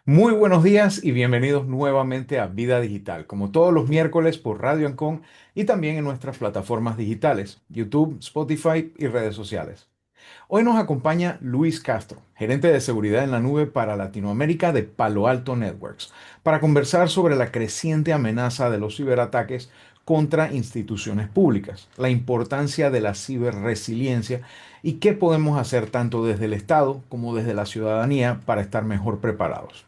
Muy buenos días y bienvenidos nuevamente a Vida Digital, como todos los miércoles por Radio Ancon y también en nuestras plataformas digitales, YouTube, Spotify y redes sociales. Hoy nos acompaña Luis Castro, gerente de seguridad en la nube para Latinoamérica de Palo Alto Networks, para conversar sobre la creciente amenaza de los ciberataques contra instituciones públicas, la importancia de la ciberresiliencia y qué podemos hacer tanto desde el Estado como desde la ciudadanía para estar mejor preparados.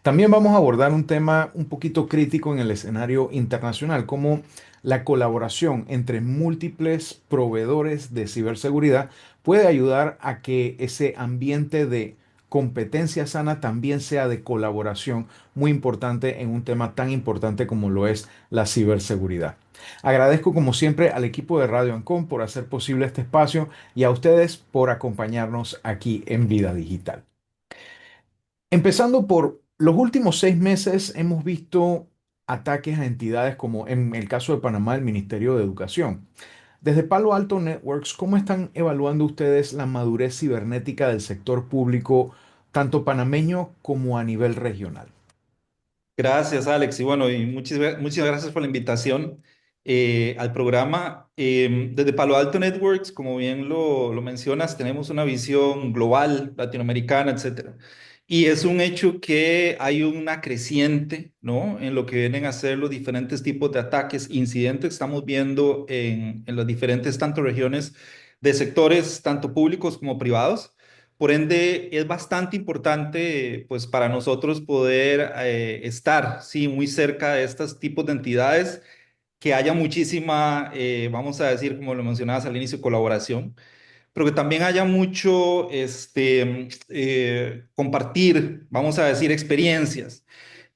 También vamos a abordar un tema un poquito crítico en el escenario internacional, como la colaboración entre múltiples proveedores de ciberseguridad puede ayudar a que ese ambiente de competencia sana también sea de colaboración muy importante en un tema tan importante como lo es la ciberseguridad. Agradezco como siempre al equipo de Radio Ancon por hacer posible este espacio y a ustedes por acompañarnos aquí en Vida Digital. Empezando por los últimos 6 meses, hemos visto ataques a entidades como en el caso de Panamá, el Ministerio de Educación. Desde Palo Alto Networks, ¿cómo están evaluando ustedes la madurez cibernética del sector público, tanto panameño como a nivel regional? Gracias, Alex. Y bueno, muchas gracias por la invitación al programa. Desde Palo Alto Networks, como bien lo mencionas, tenemos una visión global, latinoamericana, etcétera. Y es un hecho que hay una creciente, ¿no? En lo que vienen a ser los diferentes tipos de ataques, incidentes que estamos viendo en las diferentes tanto regiones de sectores, tanto públicos como privados. Por ende, es bastante importante, pues, para nosotros poder estar, sí, muy cerca de estos tipos de entidades, que haya muchísima, vamos a decir, como lo mencionabas al inicio, colaboración, pero que también haya mucho, compartir, vamos a decir, experiencias.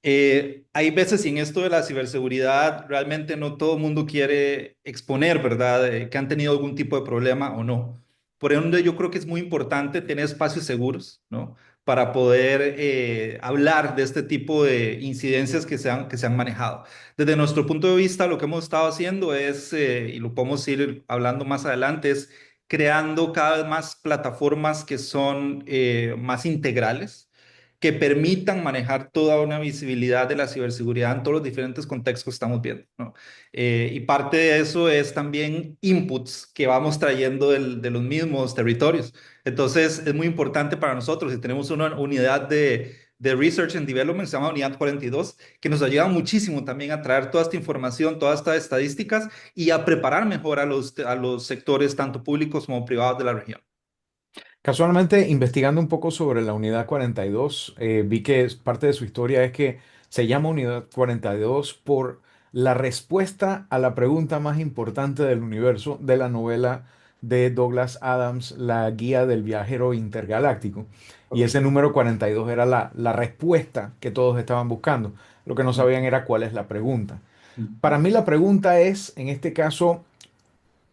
Hay veces y en esto de la ciberseguridad realmente no todo el mundo quiere exponer, ¿verdad? Que han tenido algún tipo de problema o no. Por ende, yo creo que es muy importante tener espacios seguros, ¿no? Para poder hablar de este tipo de incidencias que se han manejado. Desde nuestro punto de vista, lo que hemos estado haciendo es, y lo podemos ir hablando más adelante, es creando cada vez más plataformas que son más integrales, que permitan manejar toda una visibilidad de la ciberseguridad en todos los diferentes contextos que estamos viendo, ¿no? Y parte de eso es también inputs que vamos trayendo de los mismos territorios. Entonces, es muy importante para nosotros y tenemos una unidad de Research and Development, se llama Unidad 42, que nos ayuda muchísimo también a traer toda esta información, todas estas estadísticas y a preparar mejor a los sectores, tanto públicos como privados de la región. Casualmente, investigando un poco sobre la Unidad 42, vi que parte de su historia es que se llama Unidad 42 por la respuesta a la pregunta más importante del universo de la novela de Douglas Adams, La Guía del Viajero Intergaláctico. Y ese Correcto. número 42 era la respuesta que todos estaban buscando. Lo que no sabían era cuál es la pregunta. Para mí la pregunta es, en este caso,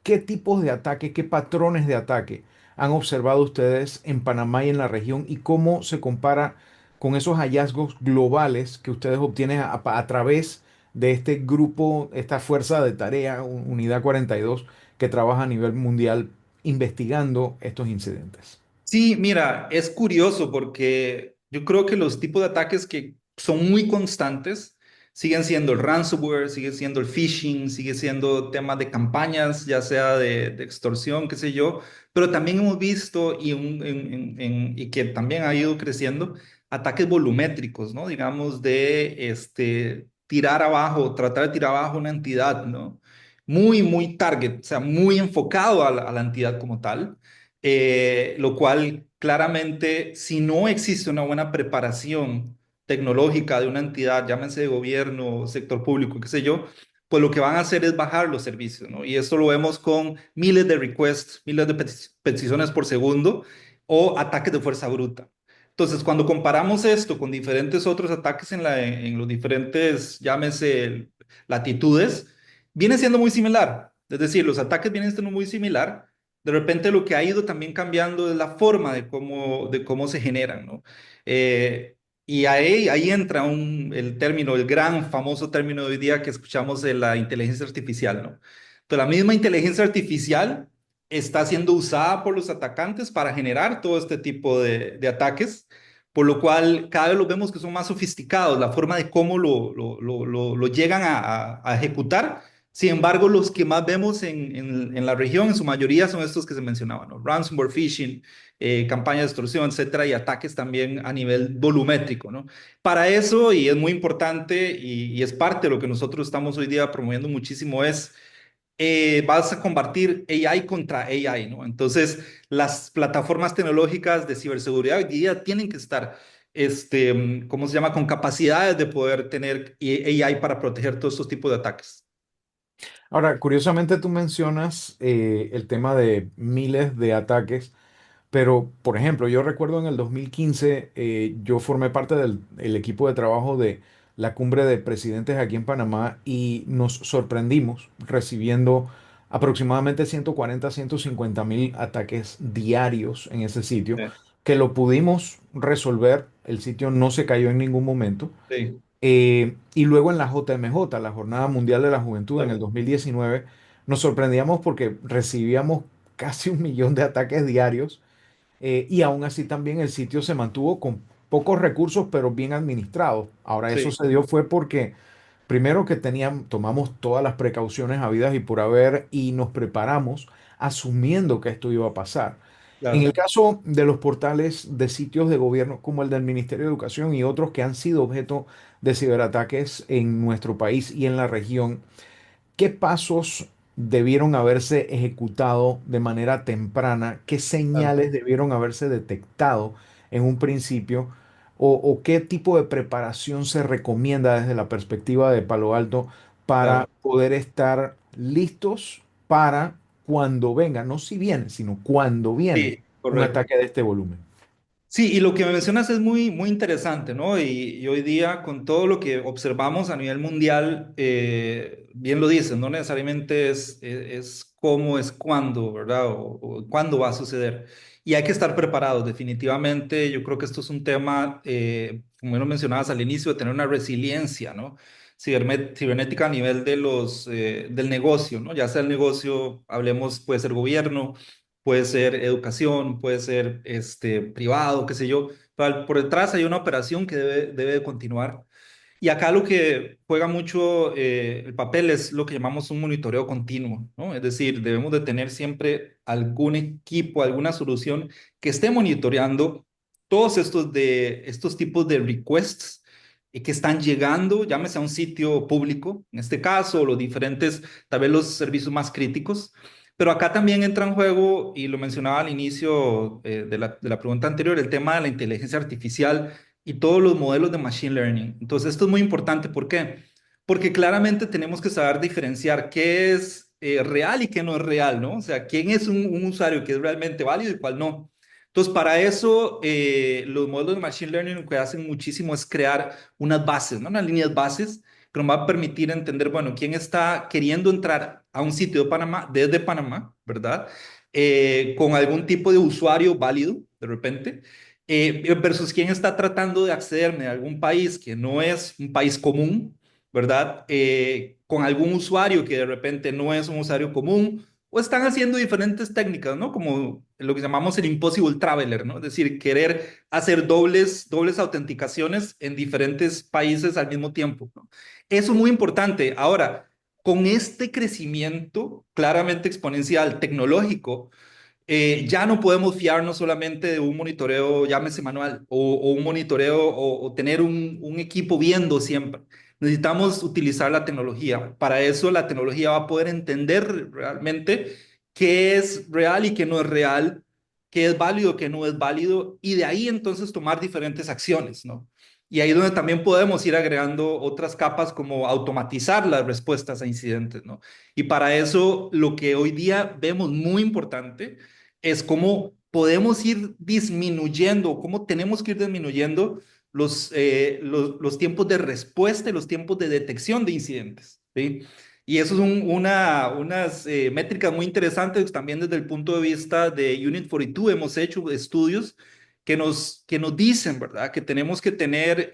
¿qué tipos de ataque, qué patrones de ataque han observado ustedes en Panamá y en la región y cómo se compara con esos hallazgos globales que ustedes obtienen a través de este grupo, esta fuerza de tarea, Unidad 42, que trabaja a nivel mundial investigando estos incidentes? Sí, mira, es curioso porque yo creo que los tipos de ataques que son muy constantes siguen siendo el ransomware, sigue siendo el phishing, sigue siendo temas de campañas, ya sea de extorsión, qué sé yo, pero también hemos visto y que también ha ido creciendo ataques volumétricos, ¿no? Digamos de tirar abajo, tratar de tirar abajo una entidad, ¿no? Muy, muy target, o sea, muy enfocado a la entidad como tal, lo cual claramente, si no existe una buena preparación tecnológica de una entidad, llámense de gobierno, sector público, qué sé yo, pues lo que van a hacer es bajar los servicios, ¿no? Y esto lo vemos con miles de requests, miles de peticiones por segundo o ataques de fuerza bruta. Entonces, cuando comparamos esto con diferentes otros ataques en los diferentes, llámese, latitudes, viene siendo muy similar. Es decir, los ataques vienen siendo muy similar. De repente lo que ha ido también cambiando es la forma de cómo se generan, ¿no? Y ahí entra el término, el gran famoso término de hoy día que escuchamos de la inteligencia artificial, ¿no? Entonces, la misma inteligencia artificial está siendo usada por los atacantes para generar todo este tipo de ataques, por lo cual cada vez los vemos que son más sofisticados, la forma de cómo lo llegan a ejecutar. Sin embargo, los que más vemos en la región, en su mayoría, son estos que se mencionaban, ¿no? Ransomware, phishing, campañas de extorsión, etcétera, y ataques también a nivel volumétrico, ¿no? Para eso, y es muy importante y es parte de lo que nosotros estamos hoy día promoviendo muchísimo, es vas a combatir AI contra AI, ¿no? Entonces, las plataformas tecnológicas de ciberseguridad hoy día tienen que estar, ¿cómo se llama?, con capacidades de poder tener AI para proteger todos estos tipos de ataques. Ahora, curiosamente tú mencionas el tema de miles de ataques. Pero, por ejemplo, yo recuerdo en el 2015, yo formé parte del el equipo de trabajo de la cumbre de presidentes aquí en Panamá y nos sorprendimos recibiendo aproximadamente 140, 150 mil ataques diarios en ese sitio, Sí, que lo pudimos resolver, el sitio no se cayó en ningún momento. sí, Y luego en la JMJ, la Jornada Mundial de la Juventud, en el claro. 2019, nos sorprendíamos porque recibíamos casi 1 millón de ataques diarios y aún así también el sitio se mantuvo con pocos recursos, pero bien administrado. Ahora, eso Sí, se dio fue porque, primero que tomamos todas las precauciones habidas y por haber y nos preparamos asumiendo que esto iba a pasar. En el claro. caso de los portales de sitios de gobierno como el del Ministerio de Educación y otros que han sido objeto de ciberataques en nuestro país y en la región, ¿qué pasos debieron haberse ejecutado de manera temprana? ¿Qué Claro, señales debieron haberse detectado en un principio? O qué tipo de preparación se recomienda desde la perspectiva de Palo Alto para claro. poder estar listos para cuando venga, no si viene, sino cuando viene Sí, un correcto. ataque de este volumen? Sí, y lo que me mencionas es muy, muy interesante, ¿no? Y hoy día, con todo lo que observamos a nivel mundial, bien lo dicen, no necesariamente es cómo, es cuándo, ¿verdad? O cuándo va a suceder. Y hay que estar preparados, definitivamente. Yo creo que esto es un tema, como lo mencionabas al inicio, de tener una resiliencia, ¿no? Cibernética a nivel de del negocio, ¿no? Ya sea el negocio, hablemos, puede ser gobierno, puede ser educación, puede ser privado, qué sé yo, pero por detrás hay una operación que debe de continuar. Y acá lo que juega mucho el papel es lo que llamamos un monitoreo continuo, ¿no? Es decir, debemos de tener siempre algún equipo, alguna solución que esté monitoreando todos estos tipos de requests que están llegando, llámese a un sitio público, en este caso, los diferentes, tal vez los servicios más críticos. Pero acá también entra en juego, y lo mencionaba al inicio de la pregunta anterior, el tema de la inteligencia artificial y todos los modelos de machine learning. Entonces, esto es muy importante. ¿Por qué? Porque claramente tenemos que saber diferenciar qué es real y qué no es real, ¿no? O sea, quién es un usuario que es realmente válido y cuál no. Entonces, para eso, los modelos de machine learning lo que hacen muchísimo es crear unas bases, ¿no? Unas líneas bases que nos va a permitir entender, bueno, quién está queriendo entrar a un sitio de Panamá, desde Panamá, ¿verdad? Con algún tipo de usuario válido, de repente, versus quién está tratando de accederme a algún país que no es un país común, ¿verdad? Con algún usuario que de repente no es un usuario común, o están haciendo diferentes técnicas, ¿no? Como lo que llamamos el impossible traveler, ¿no? Es decir, querer hacer dobles autenticaciones en diferentes países al mismo tiempo, ¿no? Eso es muy importante. Ahora, con este crecimiento claramente exponencial tecnológico, ya no podemos fiarnos solamente de un monitoreo, llámese manual, o un monitoreo o tener un equipo viendo siempre. Necesitamos utilizar la tecnología. Para eso la tecnología va a poder entender realmente qué es real y qué no es real, qué es válido, qué no es válido, y de ahí entonces tomar diferentes acciones, ¿no? Y ahí es donde también podemos ir agregando otras capas como automatizar las respuestas a incidentes, ¿no? Y para eso lo que hoy día vemos muy importante es cómo podemos ir disminuyendo, cómo tenemos que ir disminuyendo los tiempos de respuesta y los tiempos de detección de incidentes, ¿sí? Y eso es unas métricas muy interesantes también desde el punto de vista de Unit 42. Hemos hecho estudios que nos dicen, ¿verdad? Que tenemos que tener,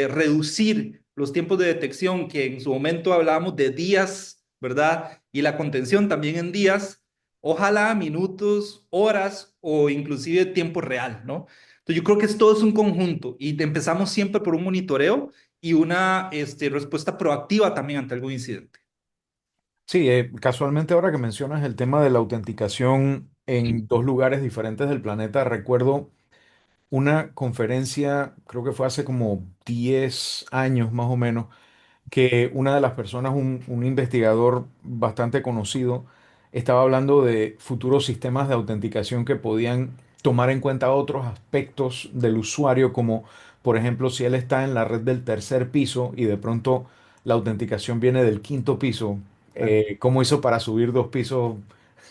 reducir los tiempos de detección, que en su momento hablábamos de días, ¿verdad? Y la contención también en días, ojalá minutos, horas o inclusive tiempo real, ¿no? Entonces yo creo que todo es un conjunto y empezamos siempre por un monitoreo y una respuesta proactiva también ante algún incidente. Sí, casualmente ahora que mencionas el tema de la autenticación en dos lugares diferentes del planeta, recuerdo una conferencia, creo que fue hace como 10 años más o menos, que una de las personas, un investigador bastante conocido, estaba hablando de futuros sistemas de autenticación que podían tomar en cuenta otros aspectos del usuario, como por ejemplo si él está en la red del tercer piso y de pronto la autenticación viene del quinto piso, Ah, ¿cómo hizo para subir dos pisos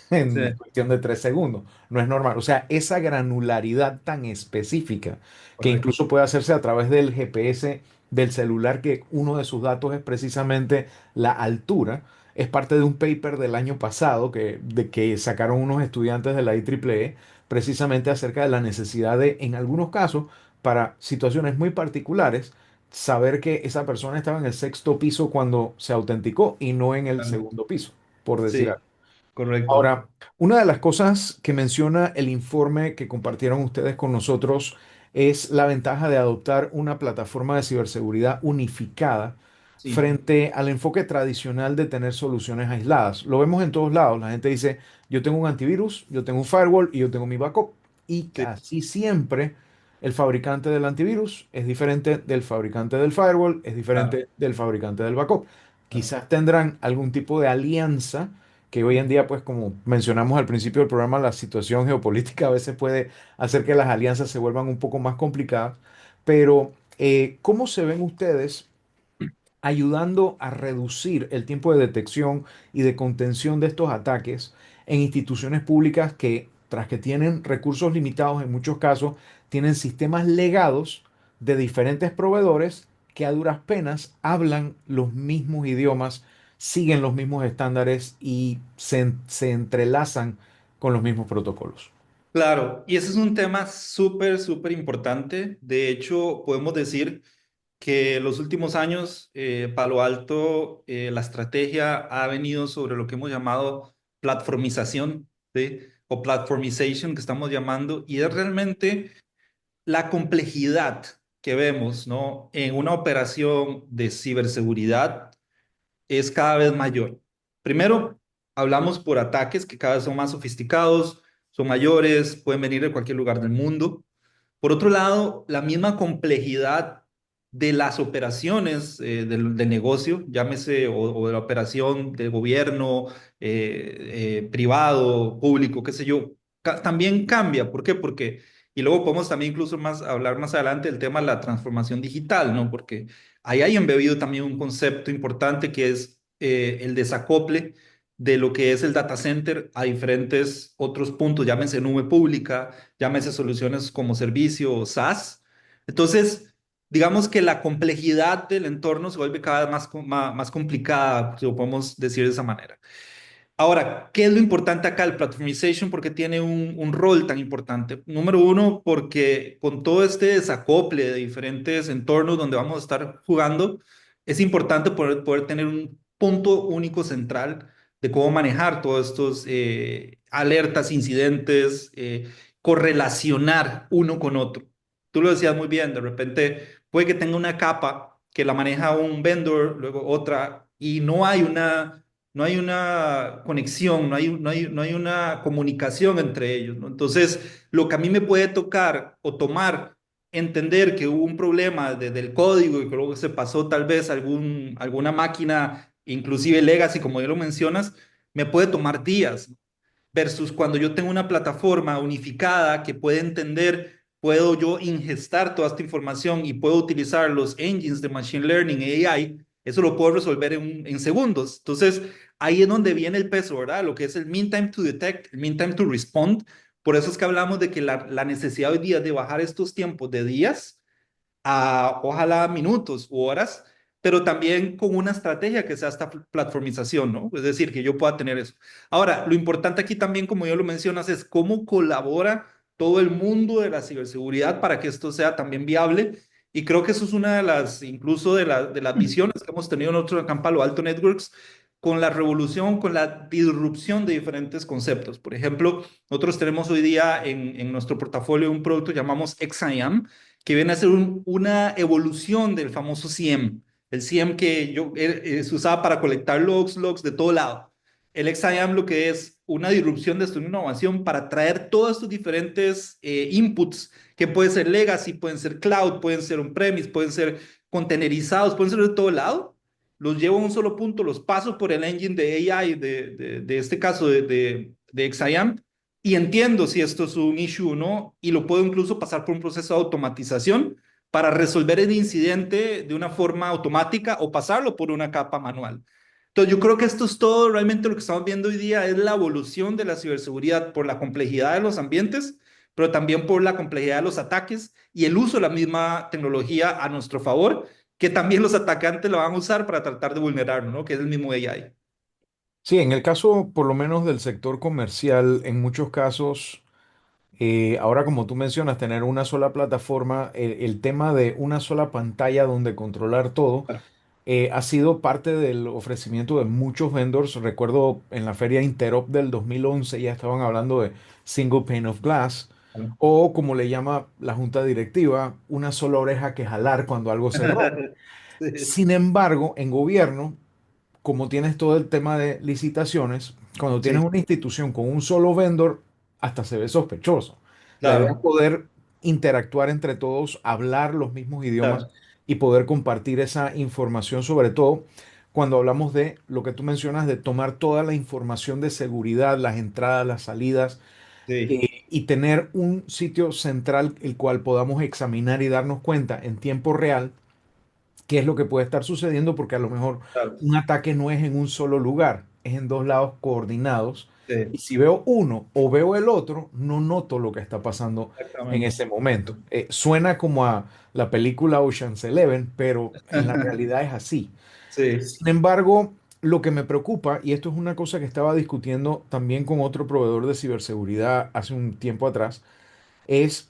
sí, en cuestión de 3 segundos? No es normal. O sea, esa granularidad tan específica que correcto. incluso puede hacerse a través del GPS del celular, que uno de sus datos es precisamente la altura, es parte de un paper del año pasado que sacaron unos estudiantes de la IEEE precisamente acerca de la necesidad de, en algunos casos, para situaciones muy particulares, saber que esa persona estaba en el sexto piso cuando se autenticó y no en el Ah, segundo piso, por decir sí, algo. correcto. Ahora, una de las cosas que menciona el informe que compartieron ustedes con nosotros es la ventaja de adoptar una plataforma de ciberseguridad unificada Sí, frente al enfoque tradicional de tener soluciones aisladas. Lo vemos en todos lados. La gente dice, yo tengo un antivirus, yo tengo un firewall y yo tengo mi backup. Y sí, casi siempre el fabricante del antivirus es diferente del fabricante del firewall, es claro, diferente del fabricante del backup. claro. Quizás tendrán algún tipo de alianza que hoy en día, pues como mencionamos al principio del programa, la situación geopolítica a veces puede hacer que las alianzas se vuelvan un poco más complicadas, pero ¿cómo se ven ustedes ayudando a reducir el tiempo de detección y de contención de estos ataques en instituciones públicas que, tras que tienen recursos limitados en muchos casos, tienen sistemas legados de diferentes proveedores que a duras penas hablan los mismos idiomas, siguen los mismos estándares y se entrelazan con los mismos protocolos? Claro, y ese es un tema súper, súper importante. De hecho, podemos decir que en los últimos años, Palo Alto, la estrategia ha venido sobre lo que hemos llamado platformización, ¿sí? O platformization, que estamos llamando, y es realmente la complejidad que vemos, ¿no? En una operación de ciberseguridad es cada vez mayor. Primero, hablamos por ataques que cada vez son más sofisticados, son mayores, pueden venir de cualquier lugar del mundo. Por otro lado, la misma complejidad de las operaciones del negocio, llámese o de la operación de gobierno, privado, público, qué sé yo, también cambia. ¿Por qué? Porque, y luego podemos también incluso más hablar más adelante del tema de la transformación digital, ¿no? Porque ahí hay embebido también un concepto importante que es el desacople de lo que es el data center a diferentes otros puntos, llámense nube pública, llámese soluciones como servicio o SaaS. Entonces, digamos que la complejidad del entorno se vuelve cada vez más complicada, si lo podemos decir de esa manera. Ahora, ¿qué es lo importante acá? El platformization, ¿porque tiene un rol tan importante? Número uno, porque con todo este desacople de diferentes entornos donde vamos a estar jugando, es importante poder tener un punto único central de cómo manejar todos estos alertas, incidentes, correlacionar uno con otro. Tú lo decías muy bien, de repente puede que tenga una capa que la maneja un vendor, luego otra, y no hay una conexión, no hay una comunicación entre ellos, ¿no? Entonces, lo que a mí me puede tocar o tomar, entender que hubo un problema del código y que luego se pasó tal vez alguna máquina, inclusive legacy, como ya lo mencionas, me puede tomar días, versus cuando yo tengo una plataforma unificada que puede entender, puedo yo ingestar toda esta información y puedo utilizar los engines de Machine Learning, AI, eso lo puedo resolver en segundos. Entonces, ahí es donde viene el peso, ¿verdad? Lo que es el mean time to detect, el mean time to respond. Por eso es que hablamos de que la necesidad hoy día de bajar estos tiempos de días a ojalá minutos u horas, pero también con una estrategia que sea esta platformización, ¿no? Es decir, que yo pueda tener eso. Ahora, lo importante aquí también, como yo lo mencionas, es cómo colabora todo el mundo de la ciberseguridad para que esto sea también viable. Y creo que eso es una de las, incluso de las visiones que hemos tenido nosotros acá en Palo Alto Networks, con la revolución, con la disrupción de diferentes conceptos. Por ejemplo, nosotros tenemos hoy día en nuestro portafolio un producto que llamamos XIM, que viene a ser una evolución del famoso CM. El CM que se usaba para colectar logs de todo lado. El XIM lo que es una disrupción de esto, una innovación para traer todos estos diferentes inputs, que pueden ser legacy, pueden ser cloud, pueden ser on-premise, pueden ser containerizados, pueden ser de todo lado. Los llevo a un solo punto, los paso por el engine de AI, de este caso de XIM, y entiendo si esto es un issue o no, y lo puedo incluso pasar por un proceso de automatización para resolver el incidente de una forma automática o pasarlo por una capa manual. Entonces, yo creo que esto es todo, realmente lo que estamos viendo hoy día es la evolución de la ciberseguridad por la complejidad de los ambientes, pero también por la complejidad de los ataques y el uso de la misma tecnología a nuestro favor, que también los atacantes lo van a usar para tratar de vulnerarnos, ¿no? Que es el mismo AI. Sí, en el caso por lo menos del sector comercial, en muchos casos, ahora como tú mencionas, tener una sola plataforma, el tema de una sola pantalla donde controlar todo, Claro, ha sido parte del ofrecimiento de muchos vendors. Recuerdo en la feria Interop del 2011 ya estaban hablando de single pane of glass claro. o como le llama la junta directiva, una sola oreja que jalar cuando algo se rompe. Sí, Sin embargo, en gobierno, como tienes todo el tema de licitaciones, cuando tienes sí, una institución con un solo vendor, hasta se ve sospechoso. La idea es claro, poder interactuar entre todos, hablar los mismos idiomas claro, y poder compartir esa información, sobre todo cuando hablamos de lo que tú mencionas, de tomar toda la información de seguridad, las entradas, las salidas, sí, y tener un sitio central el cual podamos examinar y darnos cuenta en tiempo real qué es lo que puede estar sucediendo, porque a lo mejor claro, un ataque no es en un solo lugar, es en dos lados coordinados. Y sí, si veo uno o veo el otro, no noto lo que está pasando en exactamente. ese momento. Suena como a la película Ocean's Eleven, pero en la realidad es así. Sí, Sin embargo, lo que me preocupa, y esto es una cosa que estaba discutiendo también con otro proveedor de ciberseguridad hace un tiempo atrás, es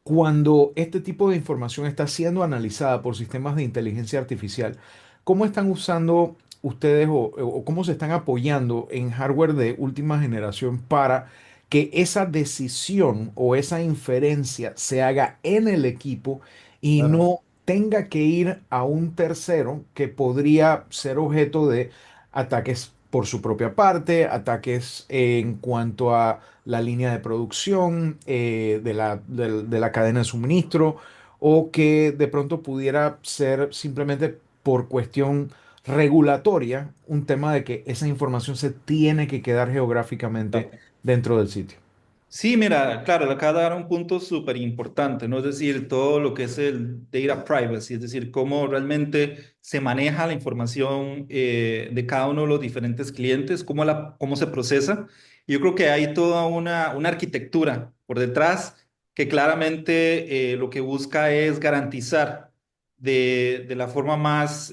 cuando este tipo de información está siendo analizada por sistemas de inteligencia artificial, ¿cómo están usando ustedes o cómo se están apoyando en hardware de última generación para que esa decisión o esa inferencia se haga en el equipo y claro, no tenga que ir a un tercero que podría ser objeto de ataques por su propia parte, ataques en cuanto a la línea de producción, de la cadena de suministro, o que de pronto pudiera ser simplemente por cuestión regulatoria un tema de que esa información se tiene que quedar geográficamente claro. dentro del sitio. Sí, mira, claro, le acaba de dar un punto súper importante, ¿no? Es decir, todo lo que es el data privacy, es decir, cómo realmente se maneja la información de cada uno de los diferentes clientes, cómo se procesa. Yo creo que hay toda una arquitectura por detrás que claramente lo que busca es garantizar de la forma más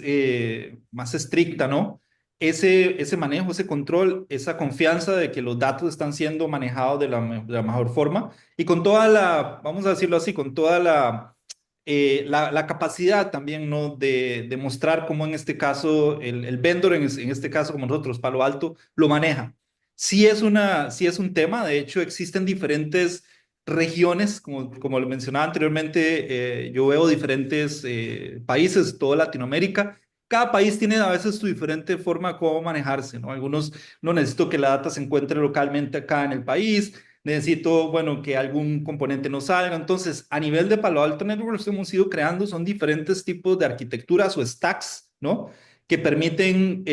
estricta, ¿no? Ese manejo, ese control, esa confianza de que los datos están siendo manejados de la mejor forma y con toda vamos a decirlo así, con toda la capacidad también, ¿no? De mostrar cómo en este caso el vendor, en este caso como nosotros, Palo Alto, lo maneja. Sí es un tema, de hecho existen diferentes regiones, como lo mencionaba anteriormente, yo veo diferentes países, toda Latinoamérica. Cada país tiene a veces su diferente forma de cómo manejarse, ¿no? Algunos no necesito que la data se encuentre localmente acá en el país, necesito, bueno, que algún componente no salga. Entonces, a nivel de Palo Alto Networks hemos ido creando son diferentes tipos de arquitecturas o stacks, ¿no? Que permiten,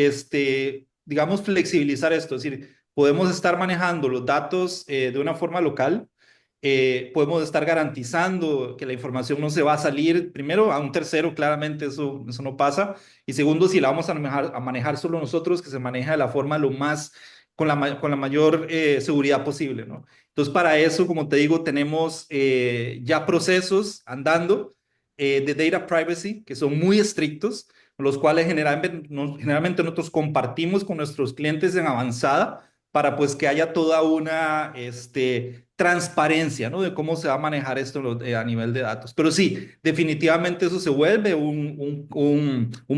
digamos, flexibilizar esto. Es decir, podemos estar manejando los datos de una forma local, podemos estar garantizando que la información no se va a salir, primero, a un tercero, claramente eso no pasa, y segundo, si la vamos a manejar solo nosotros, que se maneja de la forma lo más, con la mayor seguridad posible, ¿no? Entonces, para eso, como te digo, tenemos ya procesos andando de data privacy que son muy estrictos, los cuales generalmente nosotros compartimos con nuestros clientes en avanzada para pues que haya toda una transparencia, ¿no? De cómo se va a manejar esto a nivel de datos. Pero sí, definitivamente eso se vuelve un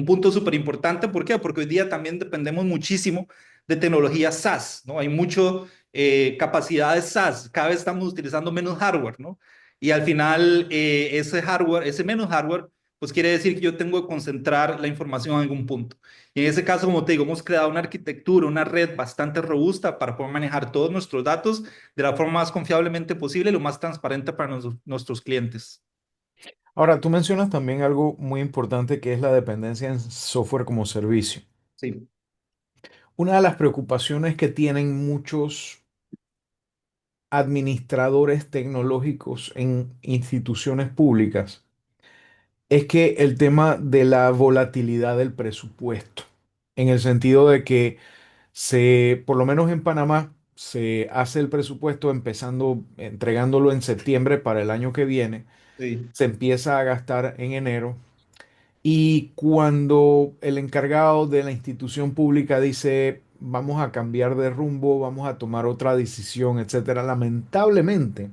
punto súper importante. ¿Por qué? Porque hoy día también dependemos muchísimo de tecnología SaaS, ¿no? Hay mucho capacidades SaaS, cada vez estamos utilizando menos hardware, ¿no? Y al final ese hardware, ese menos hardware, pues quiere decir que yo tengo que concentrar la información en algún punto. Y en ese caso, como te digo, hemos creado una arquitectura, una red bastante robusta para poder manejar todos nuestros datos de la forma más confiablemente posible y lo más transparente para nuestros clientes. Ahora, tú mencionas también algo muy importante que es la dependencia en software como servicio. Sí, Una de las preocupaciones que tienen muchos administradores tecnológicos en instituciones públicas es que el tema de la volatilidad del presupuesto, en el sentido de que por lo menos en Panamá, se hace el presupuesto empezando, entregándolo en septiembre para el año que viene, sí, se empieza a gastar en enero y cuando el encargado de la institución pública dice, vamos a cambiar de rumbo, vamos a tomar otra decisión, etcétera, lamentablemente,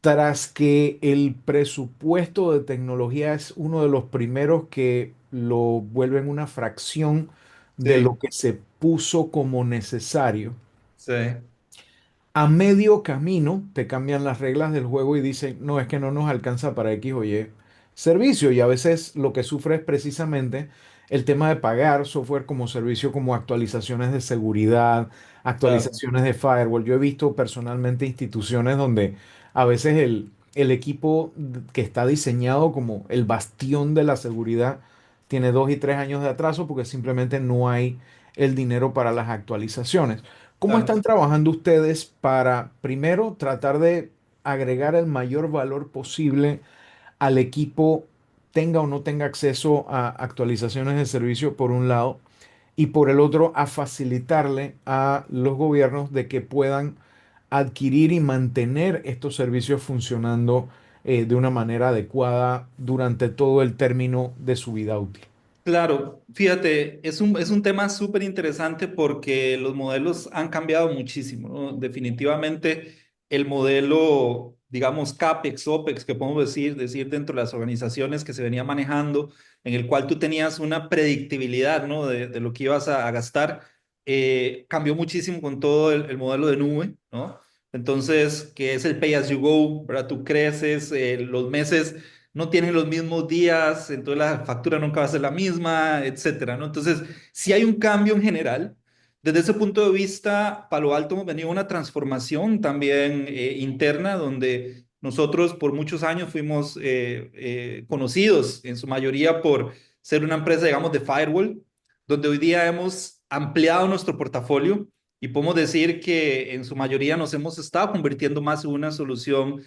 tras que el presupuesto de tecnología es uno de los primeros que lo vuelven una fracción de sí, lo que se puso como necesario, sí, a medio camino te cambian las reglas del juego y dicen, no, es que no nos alcanza para X o Y servicio. Y a veces lo que sufre es precisamente el tema de pagar software como servicio, como actualizaciones de seguridad, claro, actualizaciones de firewall. Yo he visto personalmente instituciones donde a veces el equipo que está diseñado como el bastión de la seguridad tiene 2 y 3 años de atraso porque simplemente no hay el dinero para las actualizaciones. ¿Cómo claro. están trabajando ustedes para, primero, tratar de agregar el mayor valor posible al equipo, tenga o no tenga acceso a actualizaciones de servicio, por un lado, y por el otro, a facilitarle a los gobiernos de que puedan adquirir y mantener estos servicios funcionando de una manera adecuada durante todo el término de su vida útil? Claro, fíjate, es un tema súper interesante porque los modelos han cambiado muchísimo, ¿no? Definitivamente el modelo, digamos, CAPEX, OPEX, que podemos decir dentro de las organizaciones que se venía manejando, en el cual tú tenías una predictibilidad, ¿no? De lo que ibas a gastar, cambió muchísimo con todo el modelo de nube, ¿no? Entonces, que es el pay as you go, ¿verdad? Tú creces, los meses no tienen los mismos días, entonces la factura nunca va a ser la misma, etcétera, ¿no? Entonces, si hay un cambio en general. Desde ese punto de vista, Palo Alto hemos venido una transformación también interna, donde nosotros por muchos años fuimos conocidos en su mayoría por ser una empresa, digamos, de firewall, donde hoy día hemos ampliado nuestro portafolio y podemos decir que en su mayoría nos hemos estado convirtiendo más en una solución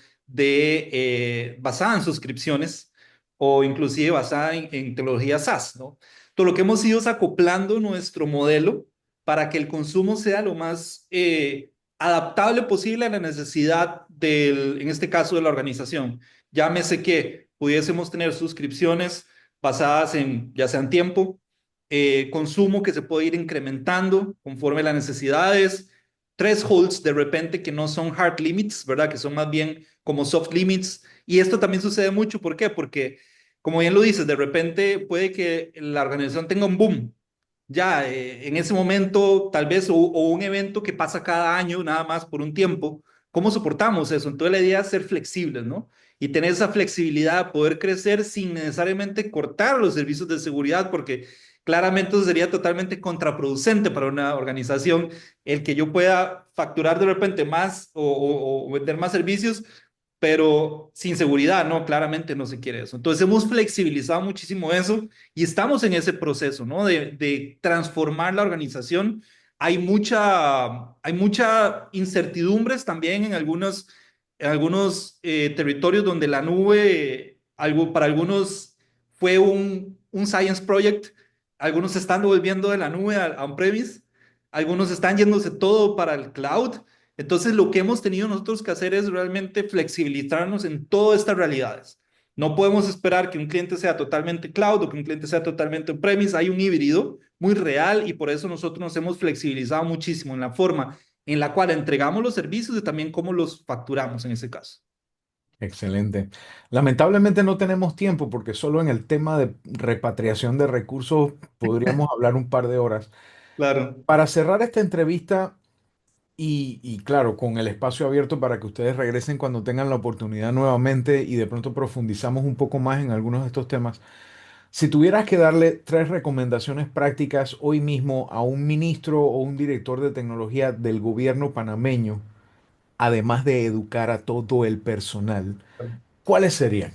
basada en suscripciones o inclusive basada en tecnología SaaS, ¿no? Todo lo que hemos ido es acoplando nuestro modelo para que el consumo sea lo más adaptable posible a la necesidad en este caso, de la organización. Llámese que pudiésemos tener suscripciones basadas en, ya sea en tiempo, consumo que se puede ir incrementando conforme las necesidades, thresholds de repente que no son hard limits, ¿verdad? Que son más bien como soft limits. Y esto también sucede mucho, ¿por qué? Porque, como bien lo dices, de repente puede que la organización tenga un boom. Ya, en ese momento, tal vez, o un evento que pasa cada año, nada más por un tiempo. ¿Cómo soportamos eso? Entonces, la idea es ser flexibles, ¿no? Y tener esa flexibilidad, poder crecer sin necesariamente cortar los servicios de seguridad, porque claramente eso sería totalmente contraproducente para una organización el que yo pueda facturar de repente más o vender más servicios, pero sin seguridad, no, claramente no se quiere eso. Entonces hemos flexibilizado muchísimo eso y estamos en ese proceso, ¿no? De transformar la organización. Hay mucha incertidumbres también en algunos territorios donde la nube, algo, para algunos fue un science project, algunos se están volviendo de la nube a on-premise, algunos están yéndose todo para el cloud. Entonces, lo que hemos tenido nosotros que hacer es realmente flexibilizarnos en todas estas realidades. No podemos esperar que un cliente sea totalmente cloud o que un cliente sea totalmente on-premise. Hay un híbrido muy real y por eso nosotros nos hemos flexibilizado muchísimo en la forma en la cual entregamos los servicios y también cómo los facturamos en ese caso. Excelente. Lamentablemente no tenemos tiempo porque solo en el tema de repatriación de recursos podríamos hablar un par de horas. Claro. Para cerrar esta entrevista y claro, con el espacio abierto para que ustedes regresen cuando tengan la oportunidad nuevamente y de pronto profundizamos un poco más en algunos de estos temas. Si tuvieras que darle tres recomendaciones prácticas hoy mismo a un ministro o un director de tecnología del gobierno panameño, además de educar a todo el personal, ¿cuáles serían?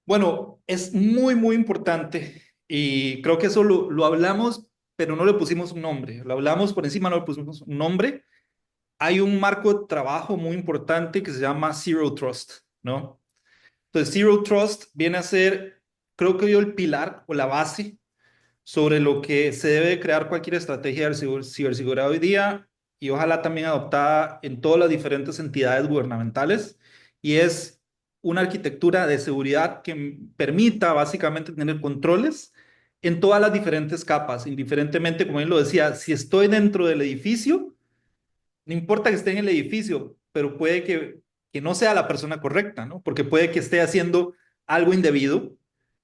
Bueno, es muy, muy importante y creo que eso lo hablamos, pero no le pusimos un nombre. Lo hablamos por encima, no le pusimos un nombre. Hay un marco de trabajo muy importante que se llama Zero Trust, ¿no? Entonces, Zero Trust viene a ser, creo que yo, el pilar o la base sobre lo que se debe crear cualquier estrategia de ciberseguridad hoy día y ojalá también adoptada en todas las diferentes entidades gubernamentales. Y es una arquitectura de seguridad que permita básicamente tener controles en todas las diferentes capas, indiferentemente, como él lo decía, si estoy dentro del edificio, no importa que esté en el edificio, pero puede que no sea la persona correcta, ¿no? Porque puede que esté haciendo algo indebido.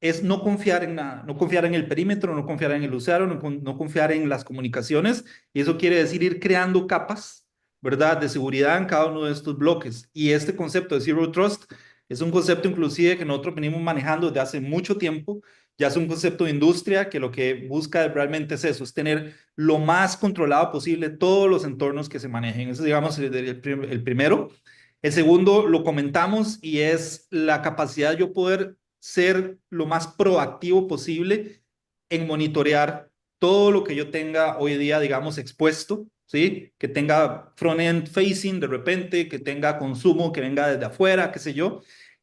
Es no confiar en nada, no confiar en el perímetro, no confiar en el usuario, no confiar en las comunicaciones. Y eso quiere decir ir creando capas, ¿verdad?, de seguridad en cada uno de estos bloques. Y este concepto de Zero Trust es un concepto inclusive que nosotros venimos manejando desde hace mucho tiempo. Ya es un concepto de industria que lo que busca realmente es eso, es tener lo más controlado posible todos los entornos que se manejen. Eso, digamos, el primero. El segundo lo comentamos y es la capacidad de yo poder ser lo más proactivo posible en monitorear todo lo que yo tenga hoy día, digamos, expuesto, ¿sí? Que tenga front-end facing de repente, que tenga consumo que venga desde afuera, qué sé yo.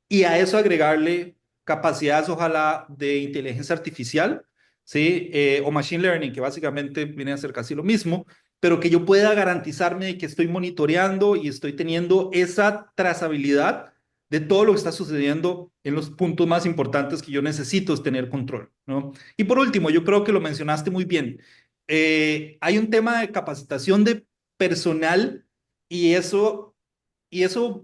Y a eso agregarle capacidades, ojalá, de inteligencia artificial, ¿sí? O machine learning, que básicamente viene a ser casi lo mismo, pero que yo pueda garantizarme de que estoy monitoreando y estoy teniendo esa trazabilidad de todo lo que está sucediendo en los puntos más importantes que yo necesito tener control, ¿no? Y por último, yo creo que lo mencionaste muy bien. Hay un tema de capacitación de personal y eso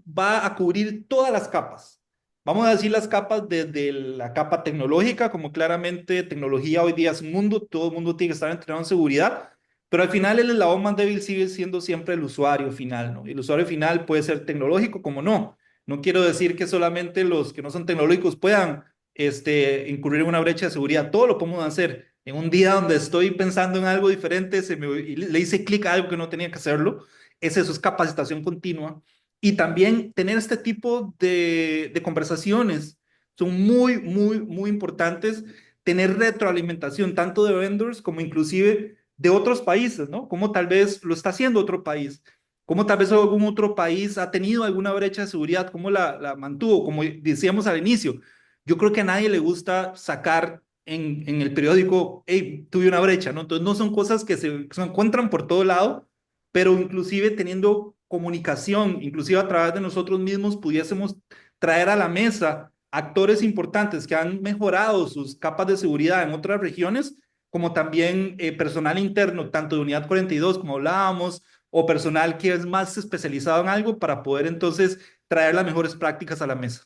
va a cubrir todas las capas. Vamos a decir las capas desde la capa tecnológica, como claramente tecnología hoy día es un mundo, todo el mundo tiene que estar entrenado en seguridad, pero al final el eslabón más débil sigue siendo siempre el usuario final, ¿no? Y el usuario final puede ser tecnológico como no. No quiero decir que solamente los que no son tecnológicos puedan incurrir en una brecha de seguridad, todo lo podemos hacer. En un día donde estoy pensando en algo diferente, y le hice clic a algo que no tenía que hacerlo, es eso, es capacitación continua y también tener este tipo de conversaciones son muy, muy, muy importantes. Tener retroalimentación tanto de vendors como inclusive de otros países, ¿no? Como tal vez lo está haciendo otro país, como tal vez algún otro país ha tenido alguna brecha de seguridad, cómo la mantuvo, como decíamos al inicio. Yo creo que a nadie le gusta sacar en el periódico, hey, tuve una brecha, ¿no? Entonces no son cosas que se encuentran por todo lado, pero inclusive teniendo comunicación, inclusive a través de nosotros mismos, pudiésemos traer a la mesa actores importantes que han mejorado sus capas de seguridad en otras regiones, como también personal interno, tanto de Unidad 42, como hablábamos, o personal que es más especializado en algo para poder entonces traer las mejores prácticas a la mesa.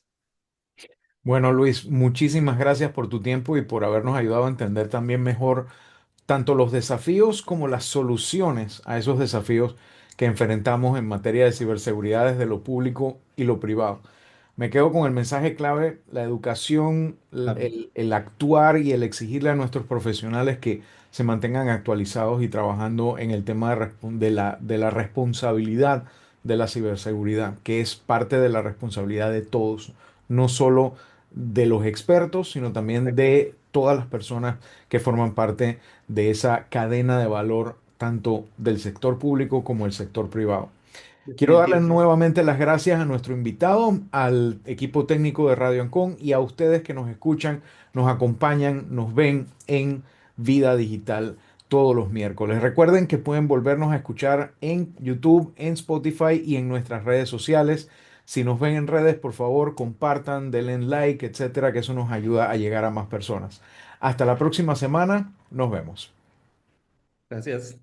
Bueno, Luis, muchísimas gracias por tu tiempo y por habernos ayudado a entender también mejor tanto los desafíos como las soluciones a esos desafíos que enfrentamos en materia de ciberseguridad desde lo público y lo privado. Me quedo con el mensaje clave, la educación, Claro. el actuar y el exigirle a nuestros profesionales que se mantengan actualizados y trabajando en el tema de la responsabilidad de la ciberseguridad, que es parte de la responsabilidad de todos, no solo de los expertos, sino también de todas las personas que forman parte de esa cadena de valor, tanto del sector público como el sector privado. Quiero darle Definitivo. nuevamente las gracias a nuestro invitado, al equipo técnico de Radio Ancon y a ustedes que nos escuchan, nos acompañan, nos ven en Vida Digital todos los miércoles. Recuerden que pueden volvernos a escuchar en YouTube, en Spotify y en nuestras redes sociales. Si nos ven en redes, por favor, compartan, denle like, etcétera, que eso nos ayuda a llegar a más personas. Hasta la próxima semana, nos vemos. Gracias.